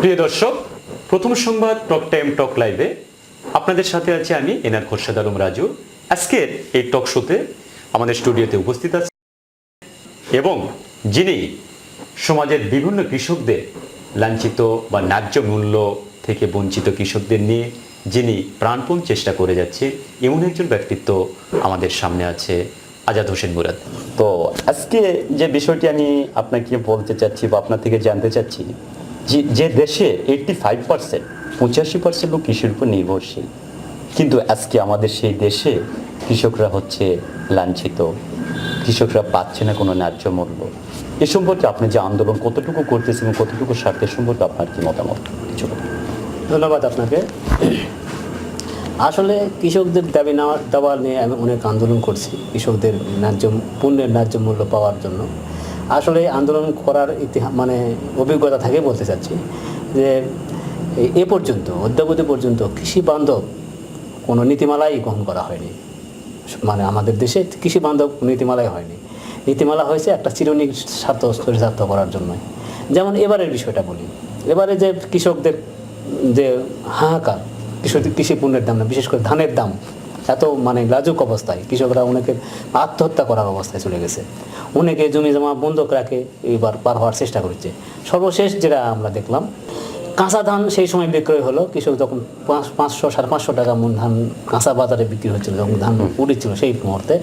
প্রিয় দর্শক, প্রথম সংবাদ টক টাইম টক লাইভে আপনাদের সাথে আছি আমি এনার খোরশেদ আলম রাজু। আজকের এই টক শোতে আমাদের স্টুডিওতে উপস্থিত আছে এবং যিনি সমাজের বিভিন্ন কৃষকদের লাঞ্ছিত বা ন্যায্য মূল্য থেকে বঞ্চিত কৃষকদের নিয়ে যিনি প্রাণপণ চেষ্টা করে যাচ্ছে, এমন একজন ব্যক্তিত্ব আমাদের সামনে আছে, আজাদ হোসেন মুরাদ। তো আজকে যে বিষয়টি আমি আপনাকে বলতে চাচ্ছি বা আপনার থেকে জানতে চাচ্ছি, যে দেশে 85% 85% লোক কৃষির উপর নির্ভরশীল, কিন্তু আজকে আমাদের সেই দেশে কৃষকরা হচ্ছে লাঞ্ছিত, কৃষকরা পাচ্ছে না কোনো ন্যায্য মূল্য। এ সম্পর্কে আপনি যে আন্দোলন কতটুকু করতেছেন, কতটুকু স্বার্থের সম্পর্কে আপনার কি মতামত? কিছু ধন্যবাদ আপনাকে। আসলে কৃষকদের দাবি দেওয়া নিয়ে আমি অনেক আন্দোলন করছি, কৃষকদের পণ্যের ন্যায্য মূল্য পাওয়ার জন্য। আসলে আন্দোলন করার অভিজ্ঞতা থেকে বলতে চাচ্ছি যে এ পর্যন্ত অদ্যাবধি পর্যন্ত কৃষি বান্ধব কোনো নীতিমালাই গ্রহণ করা হয়নি। আমাদের দেশে কৃষি বান্ধব নীতিমালাই হয়নি। নীতিমালা হয়েছে একটা চিরুনি স্বার্থ চরিতার্থ করার জন্য। যেমন এবারের বিষয়টা বলি, এবারে যে কৃষকদের যে হাহাকার, কৃষি পণ্যের দাম না, বিশেষ করে ধানের দাম এত লাজুক অবস্থায়, কৃষকরা অনেকে আত্মহত্যা করার অবস্থায় চলে গেছে, অনেকে জমি জমা বন্ধক রাখে এবার পার হওয়ার চেষ্টা করছে। সর্বশেষ যেটা আমরা দেখলাম, কাঁচা ধান সেই সময় বিক্রয় হলো, কৃষক যখন 500 550 টাকা মন ধান কাঁচা বাজারে বিক্রি হচ্ছিল, যখন ধান উঠেছিল সেই মুহূর্তে,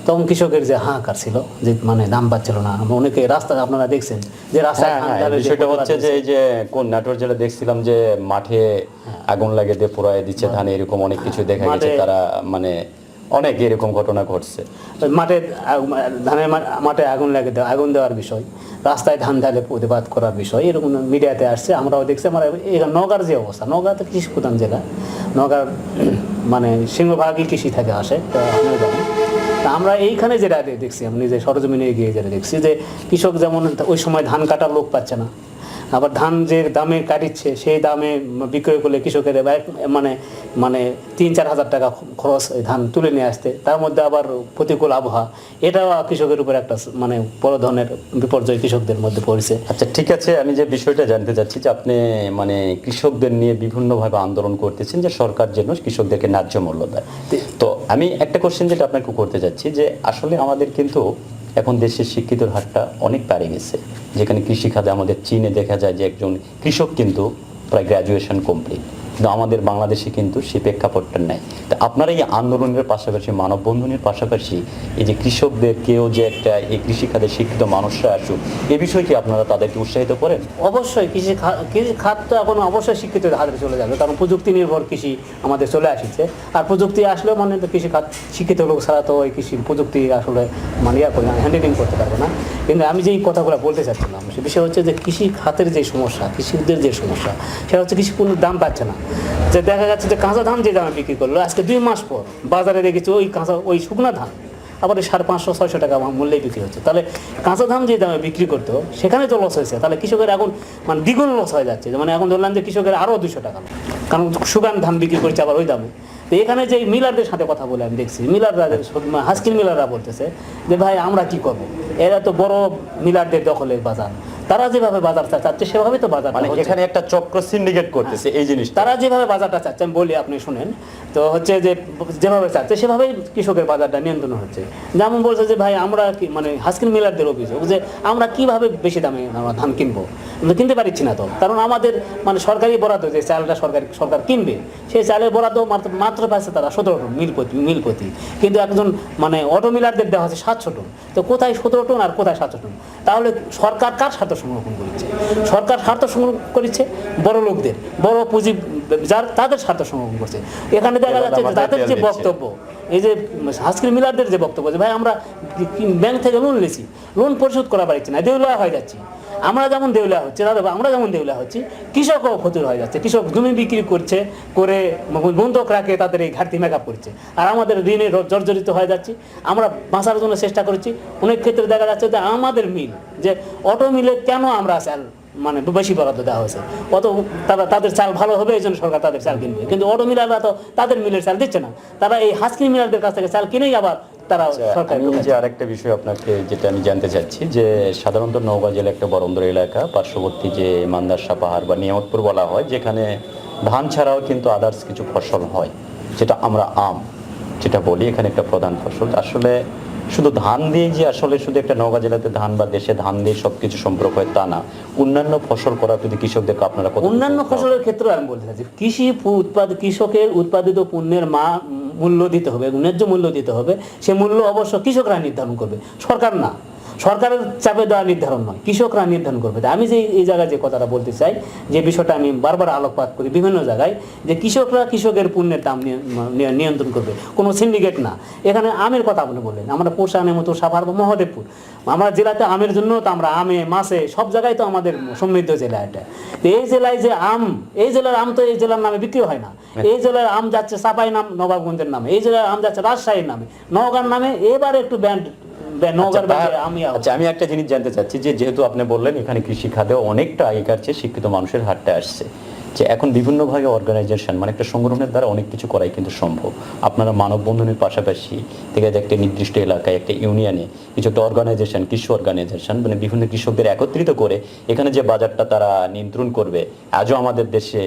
তখন কৃষকের যে হাহাকার ছিল, যে দাম পাচ্ছিল না। অনেকে রাস্তা, আপনারা দেখছেন যে রাস্তায় বিষয়টা হচ্ছে যে এই যে কোন নাটোর জেলা দেখছিলাম যে মাঠে আগুন লাগিয়ে দিয়ে পোড়ায় দিচ্ছে ধান, এরকম অনেক কিছু দেখা গেছে। তারা অনেক এরকম ঘটনা ঘটছে। মাঠে আগুন আগুন দেওয়ার বিষয়, রাস্তায় ধান ঢালে প্রতিবাদ করার বিষয়, এরকম মিডিয়াতে আসছে, আমরাও দেখছি। আমরা নওগাঁর যে অবস্থা, নওগাঁ তো কৃষি প্রধান জেলা, নওগাঁর সিংহভাগই কৃষি থেকে আসে, আপনারা জানেন। তা আমরা এইখানে যেটা দেখছি, আমি নিজে সরজমিনে গিয়ে যেটা দেখছি, যে কৃষক যেমন ওই সময় ধান কাটার লোক পাচ্ছে না, আবার ধান যে দামে কাটিচ্ছে সেই দামে বিক্রয় করলে কৃষকের 3-4 হাজার টাকা খরচ ধান তুলে নিয়ে আসতে, তার মধ্যে আবার প্রতিকূল আবহাওয়া, এটাও কৃষকের উপর একটা বড় ধরনের বিপর্যয় কৃষকদের মধ্যে পড়েছে। আচ্ছা, ঠিক আছে, আমি যে বিষয়টা জানতে চাচ্ছি যে আপনি কৃষকদের নিয়ে বিভিন্নভাবে আন্দোলন করতেছেন যে সরকার যেন কৃষকদেরকে ন্যায্য মূল্য দেয়। তো আমি একটা কোশ্চেন যেটা আপনাকে করতে যাচ্ছি, যে আসলে আমাদের কিন্তু এখন দেশের শিক্ষিতের হারটা অনেক বেড়ে গেছে, যেখানে কৃষিখাতে আমাদের চীনে দেখা যায় যে একজন কৃষক কিন্তু প্রায় গ্র্যাজুয়েশন কমপ্লিট, কিন্তু আমাদের বাংলাদেশে কিন্তু সেই প্রেক্ষাপটটা নেই। তা আপনারা এই আন্দোলনের পাশাপাশি, মানববন্ধনের পাশাপাশি, এই যে কৃষকদেরকেও যে একটা এই কৃষিখাতে শিক্ষিত মানুষরা আসুক, এ বিষয়ে কি আপনারা তাদেরকে উৎসাহিত করেন? অবশ্যই কৃষি খাত তো এখন অবশ্যই শিক্ষিত হাতে চলে যাবে, কারণ প্রযুক্তি নির্ভর কৃষি আমাদের চলে আসছে। আর প্রযুক্তি আসলেও তো কৃষি খাত শিক্ষিত লোক ছাড়া তো ওই কৃষি প্রযুক্তি আসলে হ্যান্ডেলিং করতে পারবে না। কিন্তু আমি যেই কথাগুলো বলতে চাচ্ছিলাম, সে বিষয় হচ্ছে যে কৃষি খাতের যে সমস্যা, কৃষকদের যে সমস্যা, সেটা হচ্ছে কৃষি পণ্যের দাম পাচ্ছে না। যে দেখা যাচ্ছে যে কাঁচা ধান যে দামে বিক্রি করলো, আজকে 2 মাস পর বাজারে দেখেছি ওই শুকনা ধান আবার 550-600 টাকা মূল্যে বিক্রি হচ্ছে। তাহলে কাঁচা ধান যে দামে বিক্রি করতো সেখানে তো লস হয়েছে, তাহলে কৃষকের এখন দ্বিগুণ লস হয়ে যাচ্ছে। এখন ধরলাম যে কৃষকের আরও 200 টাকা, কারণ শুকান ধান বিক্রি করছে আবার ওই দামে। তো এখানে যে মিলারদের সাথে কথা বলে আমি দেখছি, মিলাররা হাস্কিল মিলাররা বলতেছে যে ভাই আমরা কি করব, এরা তো বড় মিলারদের দখলের বাজার, তারা যেভাবে বাজারটা চাচ্ছে সেভাবে তো বাজার, এখানে একটা চক্র সিন্ডিকেট করতেছে এই জিনিস। তারা যেভাবে বাজারটা চাচ্ছে, আমি বলি আপনি শুনেন, তো হচ্ছে যে যেভাবে চাচ্ছে সেভাবেই কৃষকের বাজারটা নিয়ন্ত্রণ হচ্ছে। যেমন বলছে যে ভাই আমরা কি হাস্কিল মিলারদের অভিযোগ যে আমরা কিভাবে বেশি দামে আমরা ধান কিনবো, আমরা কিনতে পারছি না। তো কারণ আমাদের সরকারি বরাদ্দ যে চালটা সরকার কিনবে, সেই চালের বরাদ্দ মাত্র পাচ্ছে তারা 17 টন মিল প্রতি, কিন্তু একজন অটো মিলারদের দেওয়া হচ্ছে 700 টন। তো কোথায় 17 টন আর কোথায় 700 টন? তাহলে সরকার কার স্বার্থ সংরক্ষণ করেছে? সরকার স্বার্থ সংরক্ষণ করেছে বড় লোকদের, বড় পুঁজি যার, তাদের স্বার্থ সংরক্ষণ করছে। এখানে দেখা যাচ্ছে যে তাদের যে বক্তব্য, এই যে হাস্কিল মিলারদের যে বক্তব্য, যে ভাই আমরা ব্যাংক থেকে লোন নিয়েছি, লোন পরিশোধ করা পারছি না, দেউলিয়া হয়ে যাচ্ছি। আমরা যেমন দেউলিয়া হচ্ছে, আমরা যেমন দেউলিয়া হচ্ছি, কৃষকও ক্ষতি হয়ে যাচ্ছে। কৃষক জমি বিক্রি করে বন্ধক রাখে, তাদের এই ঘাটতি মেকআপ করছে, আর আমাদের ঋণে জর্জরিত হয়ে যাচ্ছি। আমরা বাঁচার জন্য চেষ্টা করছি। অনেক ক্ষেত্রে দেখা যাচ্ছে যে আমাদের মিল, যে অটো মিলে কেন আমরা চাল বেশি বরাদ্দ দেওয়া হয়েছে, তাদের চাল ভালো হবে এই জন্য সরকার তাদের চাল কিনবে, কিন্তু অটো মিলাররা তো তাদের মিলের চাল দিচ্ছে না। তারা এই হাস্কিল মিলারদের কাছ থেকে চাল কিনেই আবার তারা আমি যে আরেকটা বিষয় আপনাকে যেটা আমি জানতে চাচ্ছি যে সাধারণত নওগাঁ জেলা একটা বরেন্দ্র এলাকা, পার্শ্ববর্তী যে মান্দারসা পাহাড় বা নিয়ামতপুর বলা হয়, যেখানে ধান ছাড়াও কিন্তু আদার্স কিছু ফসল হয়, যেটা আমরা আম যেটা বলি, এখানে একটা প্রধান ফসল। আসলে শুধু ধান দিয়ে যে আসলে শুধু একটা নওগাঁ জেলাতে ধান বা দেশে ধান দিয়ে সবকিছু সম্পর্ক হয় তা না, অন্যান্য ফসল করার প্রতি কৃষকদেরকে আপনারা অন্যান্য ফসলের ক্ষেত্রে আমি বলতে চাচ্ছি কৃষকের উৎপাদিত পণ্যের মূল্য দিতে হবে, ন্যায্য মূল্য দিতে হবে। সে মূল্য অবশ্য কৃষকরা নির্ধারণ করবে, সরকার না। সরকারের চাপে দেওয়া নির্ধারণ নয়, কৃষকরা নির্ধারণ করবে। আমি যে এই জায়গায় যে কথাটা বলতে চাই, যে বিষয়টা আমি বারবার আলোকপাত করি বিভিন্ন জায়গায়, যে কৃষকরা কৃষকের পণ্যের দাম নিয়ন্ত্রণ করবে, কোনো সিন্ডিকেট না। এখানে আমের কথা আপনি বললেন, আমরা পোষা, নেমতো, সাভার বা মহদেবপুর, আমরা জেলাতে আমের জন্য তো আমরা আমে মাছে সব জায়গায় তো আমাদের সমৃদ্ধ জেলা এটা। তো এই জেলায় যে আম, এই জেলার আম তো এই জেলার নামে বিক্রি হয় না। এই জেলার আম যাচ্ছে চাপাই নাম নবাবগঞ্জের নামে, এই জেলার আম যাচ্ছে রাজশাহীর নামে, নওগাঁর নামে। এবার একটু আচ্ছা, আমি একটা জিনিস জানতে চাচ্ছি যে যেহেতু আপনি বললেন এখানে কৃষি খাতে অনেকটা আগেকার চেয়ে শিক্ষিত মানুষের হাতটা আসছে, যে এখন বিভিন্নভাবে অর্গানাইজেশন মানে একটা সংগঠনের দ্বারা অনেক কিছু করাই কিন্তু সম্ভব। আপনারা মানববন্ধনের পাশাপাশি থেকে একটা নির্দিষ্ট এলাকায় একটা ইউনিয়নে কিছু একটা অর্গানাইজেশন, কৃষি অর্গানাইজেশন মানে বিভিন্ন কৃষকদের একত্রিত করে এখানে যে বাজারটা তারা নিয়ন্ত্রণ করবে। আজও আমাদের দেশে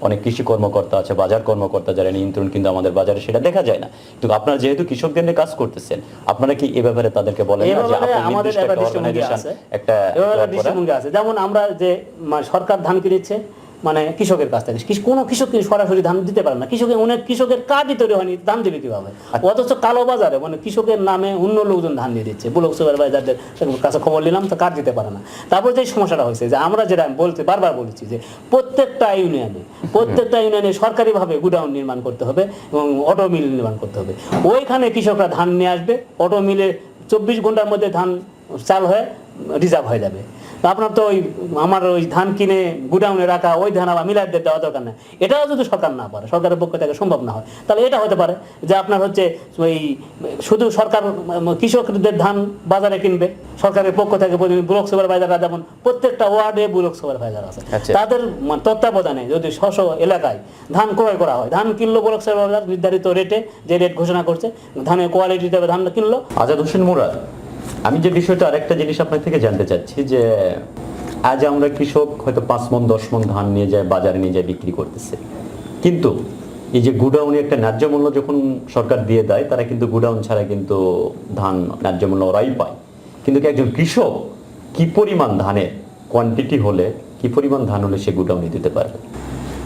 অনেক কৃষি কর্মকর্তা আছে, বাজার কর্মকর্তা যারা নিয়ন্ত্রণ, কিন্তু আমাদের বাজারে সেটা দেখা যায় না। কিন্তু আপনারা যেহেতু কৃষকদের নিয়ে কাজ করতেছেন, আপনারা কি এ ব্যাপারে তাদেরকে বলেন না যে আমাদের একটা দৃষ্টিভঙ্গি আছে? যেমন আমরা যে সরকার ধান কিনেছে মানে কৃষকের কাছ থেকে, কোনো কৃষক সরাসরি ধান দিতে পারে না। অনেক কৃষকের কার্ডই তৈরি হয়নি, ধান দেবে কিভাবে? অথচ কালো বাজারে মানে কৃষকের নামে অন্য লোকজন ধান দিয়ে দিচ্ছে, ব্লক সুপারভাইজারদের কাছে খবর নিলাম, তো কার্ড দিতে পারে না। তারপর যে সমস্যাটা হয়েছে যে আমরা যেটা বারবার বলেছি যে প্রত্যেকটা ইউনিয়নে সরকারিভাবে গুডাউন নির্মাণ করতে হবে এবং অটো মিল নির্মাণ করতে হবে। ওইখানে কৃষকরা ধান নিয়ে আসবে, অটো মিলে 24 ঘন্টার মধ্যে ধান চাল হয়ে রিজার্ভ হয়ে যাবে। আপনার তো আমার ধান কিনে গুডাউনে রাখা, ওই ধান আবার মিলারদের দেওয়া দরকার নেই। এটাও যদি সরকার না পারে, সরকারের পক্ষ থেকে সম্ভব না হয়, তাহলে এটা হতে পারে যে আপনার ওই শুধু সরকার কৃষকদের ধান বাজারে কিনবে, সরকারের পক্ষ থেকে ব্লক সুপারভাইজাররা, যেমন প্রত্যেকটা ওয়ার্ডে ব্লক সুপারভাইজার আছে, তাদের তত্ত্বাবধানে যদি এলাকায় ধান ক্রয় করা হয়, ধান কিনলো ব্লক সুপারভাইজার নির্ধারিত রেটে, যে রেট ঘোষণা করছে, ধানের কোয়ালিটি ধান কিনলো। আজাদ হোসেন মুরাদ, আমি যে বিষয়টা আরেকটা জিনিস আপনার থেকে জানতে চাচ্ছি যে আজ আমরা কৃষক হয়তো 5 মণ 10 মণ ধান নিয়ে যায়, বাজারে নিয়ে যায় বিক্রি করতেছে, কিন্তু এই যে গুডাউনে একটা ন্যায্য মূল্য যখন সরকার দিয়ে দেয়, তারা কিন্তু গুডাউন ছাড়া কিন্তু ধান ন্যায্য মূল্য ওরাই পায়। কিন্তু একজন কৃষক কি পরিমাণ ধানের কোয়ান্টিটি হলে, কি পরিমাণ ধান হলে সে গুডাউনে দিতে পারবে,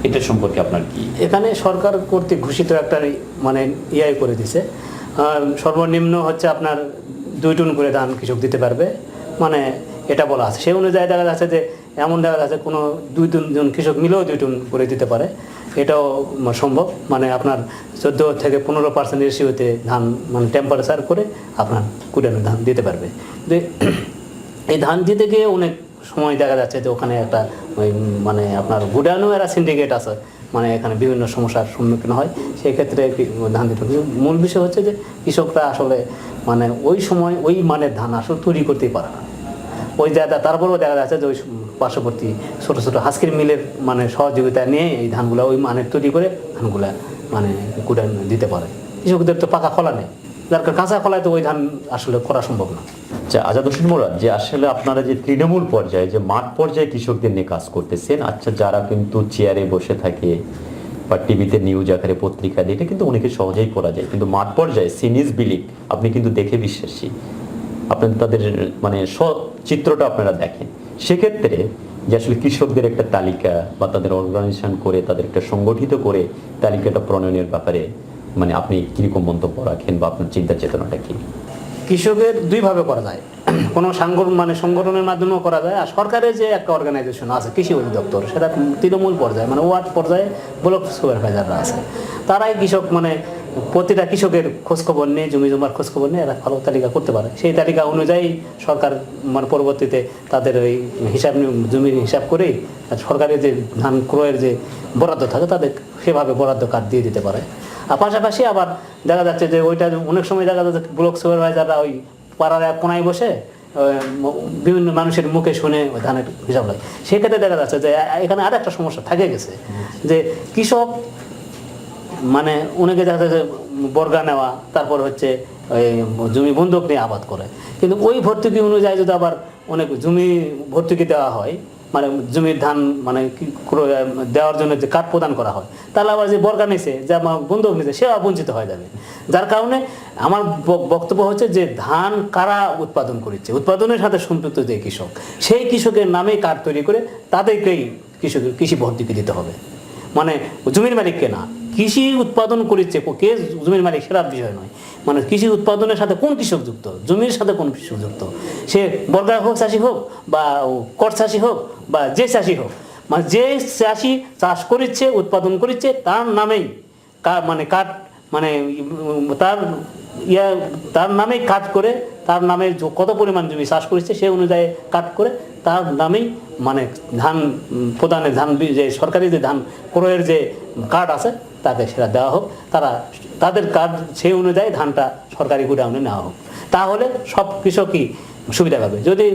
এটা সম্পর্কে আপনার কি? এখানে সরকার কর্তৃক ঘোষিত একটা মানে ইয়ে করে দিছে, সর্বনিম্ন হচ্ছে আপনার 2 টন করে ধান কৃষক দিতে পারবে, মানে এটা বলা আছে। সেই অনুযায়ী দেখা যাচ্ছে যে এমন দেখা যাচ্ছে কোনো 2-3 জন কৃষক মিলেও 2 টন করে দিতে পারে, এটাও সম্ভব। মানে আপনার 14 থেকে 15% রেশিওতে ধান মানে টেম্পারেচার করে আপনার কুড়ানো ধান দিতে পারবে। এই ধান দিতে গিয়ে অনেক সময় দেখা যাচ্ছে যে ওখানে একটা ওই মানে আপনার গুডানো এরা সিন্ডিকেট আছে, মানে এখানে বিভিন্ন সমস্যার সম্মুখীন হয়। সেই ক্ষেত্রে ধান দিতে হবে। মূল বিষয় হচ্ছে যে কৃষকরা আসলে মানে ওই সময় ওই মানের ধান আসলে তৈরি করতেই পারে না ওই জায়গা। তারপরেও দেখা যাচ্ছে যে ওই পার্শ্ববর্তী ছোটো ছোটো হাস্কির মিলের মানে সহযোগিতা নিয়ে এই ধানগুলো ওই মানের তৈরি করে ধানগুলা মানে কুড়ান দিতে পারে। কৃষকদের তো পাকা খোলা নেই, যার কাঁচা খোলায় তো ওই ধান আসলে করা সম্ভব না। আচ্ছা আজাদ হোসেন মুরাদ, যে আসলে আপনারা যে তৃণমূল পর্যায়ে যে মাঠ পর্যায়ে কৃষকদের নিয়ে কাজ করতেছেন, আচ্ছা যারা কিন্তু চেয়ারে বসে থাকে বা টিভিতে নিউজ আকারে পত্রিকা দিয়ে, এটা কিন্তু অনেকে সহজেই করা যায়, কিন্তু মাঠ পর্যায়ে সিনিস বিলিভ আপনি কিন্তু দেখে বিশ্বাসী, আপনার তাদের মানে চিত্রটা আপনারা দেখেন। সেক্ষেত্রে যে আসলে কৃষকদের একটা তালিকা বা তাদের অর্গানাইজেশন করে তাদের একটা সংগঠিত করে তালিকাটা প্রণয়নের ব্যাপারে মানে আপনি কিরকম মন্তব্য রাখেন বা আপনার চিন্তা চেতনাটা কি? কৃষকের দুইভাবে করা যায়, কোনো সংগঠনের মাধ্যমেও করা যায়, আর সরকারের যে একটা অর্গানাইজেশন আছে কৃষি অধিদপ্তর, সেটা তৃণমূল পর্যায়ে মানে ওয়ার্ড পর্যায়ে ব্লক সুপারভাইজাররা আছে, তারাই কৃষক মানে প্রতিটা কৃষকের খোঁজখবর নিয়ে, জমি জমার খোঁজখবর নিয়ে এরা ভালো তালিকা করতে পারে। সেই তালিকা অনুযায়ী সরকার মানে পরবর্তীতে তাদের ওই জমির হিসাব করেই সরকারের যে ধান ক্রয়ের যে বরাদ্দ থাকে তাদের সেভাবে বরাদ্দ কার্ড দিয়ে দিতে পারে। আর পাশাপাশি আবার দেখা যাচ্ছে যে ওইটা অনেক সময় দেখা যাচ্ছে ব্লক সুপারভাইজাররা ওই পাড়ার এক কোনায় বসে বিভিন্ন মানুষের মুখে শুনে ধানের হিসাব লাগে। সেক্ষেত্রে দেখা যাচ্ছে যে এখানে আর একটা সমস্যা থাকে গেছে যে কৃষক মানে অনেকে দেখা যাচ্ছে বর্গা নেওয়া, তারপর হচ্ছে এই জমি বন্ধক নিয়ে আবাদ করে। কিন্তু ওই ভর্তুকি অনুযায়ী যদি আবার অনেক জমি ভর্তুকি দেওয়া হয়, মানে জমির ধান মানে দেওয়ার জন্য যে কাঠ প্রদান করা হয়, তাহলে আবার যে বর্গা নিছে, যে আমার বন্ধক নিছে, সে বঞ্চিত হয়ে যাবে। যার কারণে আমার বক্তব্য হচ্ছে যে ধান কারা উৎপাদন করছে, উৎপাদনের সাথে সম্পৃক্ত যে কৃষক, সেই কৃষকের নামে কার্ড তৈরি করে তাদেরকেই কৃষি ভর্তুকি দিতে হবে। মানে জমির মালিককে না, কৃষি উৎপাদন করেছে কে জমির মালিক সেটা বিষয় নয়, মানে কৃষি উৎপাদনের সাথে কোন কৃষক যুক্ত, জমির সাথে কোন কৃষক যুক্ত, সে বর্গা হোক চাষি হোক বা কর চাষি হোক বা যে চাষি হোক, মানে যে চাষি চাষ করেছে উৎপাদন করেছে তার নামেই মানে কাঠ মানে তার নামেই কাজ করে, তার নামে কত পরিমাণ জমি চাষ করেছে সেই অনুযায়ী কাট করে তার নামেই মানে ধান প্রদানের ধান যে সরকারি যে ধান ক্রয়ের যে কার্ড আছে তাকে সেটা দেওয়া হোক, তাদের কার্ড সেই অনুযায়ী ধানটা সরকারি গোডাউনে নেওয়া হোক। তাহলে সব কৃষকই সুবিধা পাবে। যদি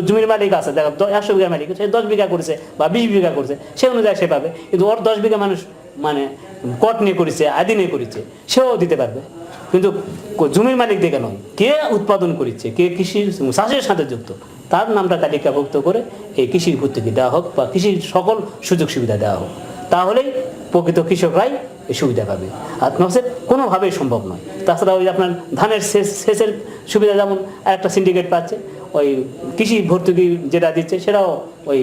জমির মালিক আছে, দেখো 100 বিঘা মালিক, সে 10 বিঘা করেছে বা 20 বিঘা করেছে, সে অনুযায়ী সে পাবে। কিন্তু ওর 10 বিঘা মানুষ মানে কট নিয়ে করেছে, আদি নিয়ে করেছে, সেও দিতে পারবে। কিন্তু জমির মালিক দেখে নয়, কে উৎপাদন করেছে, কে কৃষি চাষের সাথে যুক্ত, তার নামটা তালিকাভুক্ত করে এই কৃষি ভর্তুকি দেওয়া হোক বা কৃষির সকল সুযোগ সুবিধা দেওয়া হোক। তাহলেই প্রকৃত কৃষকরাই এই সুবিধা পাবে। আর নচেত কোনোভাবেই সম্ভব নয়। তাছাড়া ওই আপনার ধানের সেচের সুবিধা যেমন একটা সিন্ডিকেট পাচ্ছে, ওই কৃষি ভর্তুকি যেটা দিচ্ছে সেটাও ওই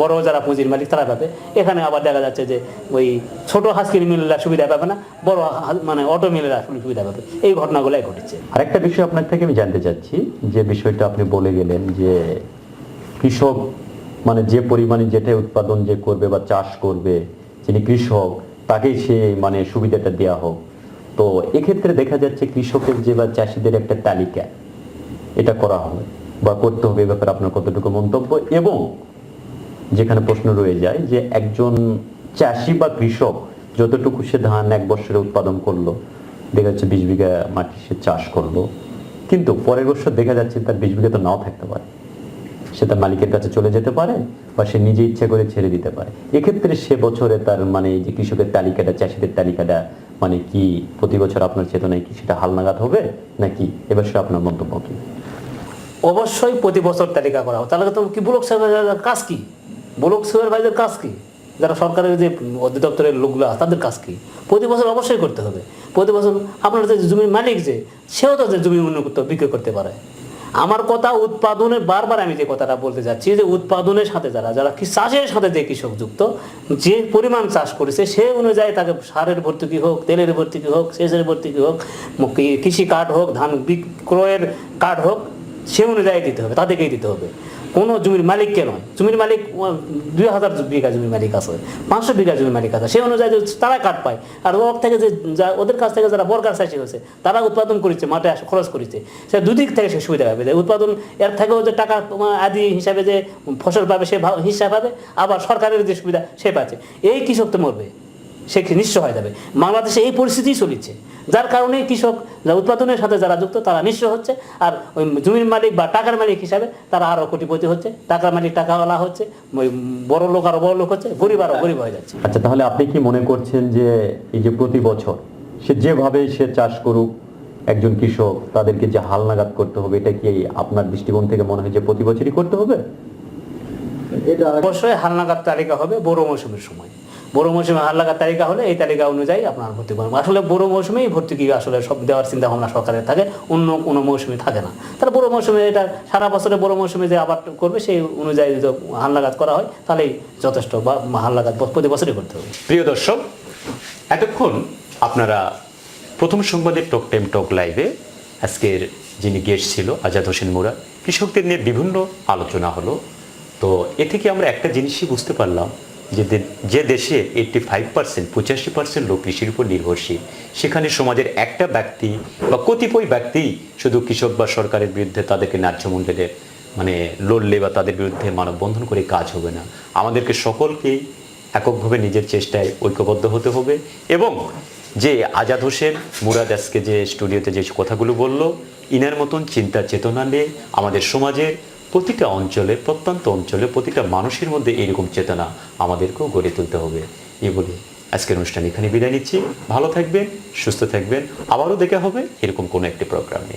বড় যারা পুঁজির মালিক তারা পাবে। এখানে আবার দেখা যাচ্ছে যে ওই ছোট হাস্কির মিলেরা সুবিধা পাবে না, বড় মানে অটো মিলেরা সুবিধা পাবে। এই ঘটনাগুলাই ঘটেছে। আরেকটা বিষয় আপনার থেকে আমি জানতে চাচ্ছি, যে বিষয়টা আপনি বলে গেলেন যে কৃষক মানে যে পরিমাণে যেটা উৎপাদন যে করবে বা চাষ করবে, যিনি কৃষক তাকেই সে মানে সুবিধাটা দেওয়া হোক। তো এক্ষেত্রে দেখা যাচ্ছে কৃষকের যে বা চাষিদের একটা তালিকা এটা করা হবে বা করতে হবে, এ ব্যাপারে আপনার কতটুকু মন্তব্য? এবং যেখানে প্রশ্ন রয়ে যায় যে একজন চাষি বা কৃষক যতটুকু সে ধান এক বছরে উৎপাদন করলো, দেখা যাচ্ছে 20 বিঘা মাটি সে চাষ করলো, কিন্তু পরের বছর দেখা যাচ্ছে তার 20 বিঘা তো নাও থাকতে পারে, সে তার মালিকের কাছে চলে যেতে পারে বা সে নিজে ইচ্ছা করে ছেড়ে দিতে পারে। এক্ষেত্রে সে বছরে তার মানে যে কৃষকের তালিকাটা, চাষিদের তালিকাটা মানে কি প্রতি বছর আপনার চেতনায় কি সেটা হালনাগাদ হবে নাকি? এবার সে আপনার মন্তব্য কি? অবশ্যই প্রতি বছর তালিকা করা হবে। তাহলে তো কি ব্লক সুপারভাইজার কাজ কি? ব্লক সুপারভাইজার কাজ কি? যারা সরকারের যে অধিদপ্তরের লোকগুলো আছে তাদের কাজ কি? প্রতি বছর অবশ্যই করতে হবে। প্রতি বছর আপনার যে জমির মালিক যে সেও তো যে জমি উন্নত বিক্রি করতে পারে। আমার কথা উৎপাদনের, বারবার আমি যে কথাটা বলতে যাচ্ছি যে উৎপাদনের সাথে যারা চাষের সাথে যে কৃষক যুক্ত, যে পরিমাণ চাষ করেছে সে অনুযায়ী তাকে সারের ভর্তুকি হোক, তেলের ভর্তুকি হোক, সেচের ভর্তুকি হোক, কৃষি কার্ড হোক, ধান বিক্রয়ের কার্ড হোক, সে অনুযায়ী দিতে হবে, তাদেরকেই দিতে হবে। কোনো জমির মালিককে নয়। জমির মালিক 2000 বিঘা জমির মালিক আছে, 500 বিঘা জমির মালিক আছে, সেই অনুযায়ী তারা কাঠ পায়। আর ওর থেকে যে ওদের কাছ থেকে যারা বর্গার চাষি হয়েছে তারা উৎপাদন করেছে, মাঠে খরচ করেছে, সে দুদিক থেকে সে সুবিধা পাবে। উৎপাদন এর থেকেও যে টাকা আদি হিসাবে যে ফসল পাবে সে হিসাব পাবে, আবার সরকারের যে সুবিধা সে পাচ্ছে। এই কৃষক তো মরবে, সে নিঃস্ব হয়ে যাবে। বাংলাদেশে এই পরিস্থিতিই চলছে, যার কারণে কৃষক উৎপাদনের সাথে যারা যুক্ত তারা নিঃস্ব হচ্ছে, আর ওই জমির মালিক বা টাকার মালিক হিসাবে তারা আরো কোটিপতি হচ্ছে, টাকার মালিক টাকাওয়ালা হচ্ছে, ওই বড় লোক আরো বড় লোক হচ্ছে, গরিব আরো গরিব হয়ে যাচ্ছে। আচ্ছা, তাহলে আপনি কি মনে করছেন যে এই যে প্রতি বছর সে যেভাবে সে চাষ করুক, একজন কৃষক তাদেরকে যে হালনাগাদ করতে হবে, এটা কি আপনার দৃষ্টিকোণ থেকে মনে হয় যে প্রতি বছরই করতে হবে? এটা অবশ্যই হালনাগাদ তালিকা হবে বড় মৌসুমের সময়। বড় মৌসুমে হালনাগাদ তালিকা হলে এই তালিকা অনুযায়ী আপনার ভর্তি করবেন। আসলে বড় মৌসুমেই ভর্তুকি আসলে সব দেওয়ার চিন্তা ভাবনা সরকারের থাকে, অন্য কোনো মৌসুমে থাকে না। তাহলে বড় মৌসুমে এটা সারা বছরে বড় মৌসুমে যে আবাদ করবে সেই অনুযায়ী যদি হালনাগাদ করা হয় তাহলেই যথেষ্ট, বা হালনাগাদ প্রতি বছরই করতে হবে। প্রিয় দর্শক, এতক্ষণ আপনারা প্রথম সংবাদের টক টাইম টক লাইভে আজকের যিনি গেস্ট ছিল আজাদ হোসেন মুরাদ, কৃষকদের নিয়ে বিভিন্ন আলোচনা হলো। তো এ থেকে আমরা একটা জিনিসই বুঝতে পারলাম যে দেশে 85% 85% লোক কৃষির উপর নির্ভরশীল, সেখানে সমাজের একটা ব্যক্তি বা কতিপয় ব্যক্তি শুধু কৃষক বা সরকারের বিরুদ্ধে তাদেরকে ন্যায্য মূল্যে মানে লড়লে বা তাদের বিরুদ্ধে মানববন্ধন করে কাজ হবে না। আমাদেরকে সকলকেই এককভাবে নিজের চেষ্টায় ঐক্যবদ্ধ হতে হবে। এবং যে আজাদ হোসেন মুরাদ আজকে যে স্টুডিওতে যে কথাগুলো বললো, ইনার মতন চিন্তা চেতনা নিয়ে আমাদের সমাজের প্রতিটা অঞ্চলে, প্রত্যন্ত অঞ্চলে প্রতিটা মানুষের মধ্যে এইরকম চেতনা আমাদেরকেও গড়ে তুলতে হবে। এই বলে আজকের অনুষ্ঠান এখানে বিদায় নিচ্ছি। ভালো থাকবেন, সুস্থ থাকবেন, আবারও দেখা হবে এরকম কোনো একটি প্রোগ্রামে।